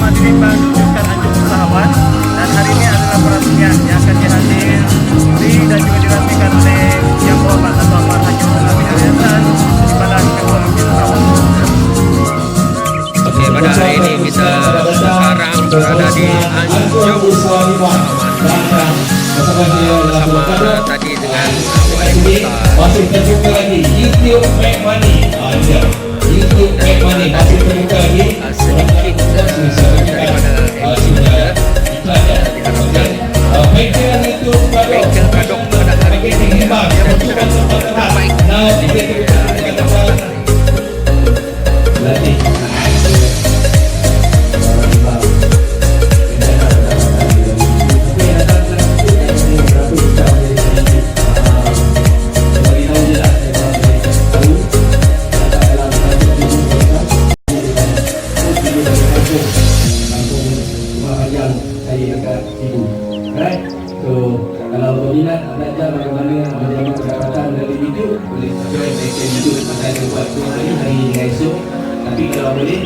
Walikota Limbang Anjung Usahawan, dan hari ini adalah peresmian yang akan dihadiri dan juga dirasmikan oleh Yang Berhormat Datuk Amar Hasan di Badan Ketua Usahawan. Oke, pada hari ini kita sekarang berada di Anjung Usahawan bersama tadi dengan Walikota. Masih terbuka lagi YouTube Make Money. YouTube Make Money masih terbuka lagi. Sedikit daripada MINTRED diharapkan Bengkel YouTube bengkel Cardock pada hari ini yang terbaik di kalau berminat belajar bagaimana menjaga pendapatan dari video, boleh join bengkel YouTube. Akan buat hari esok. Tapi kalau boleh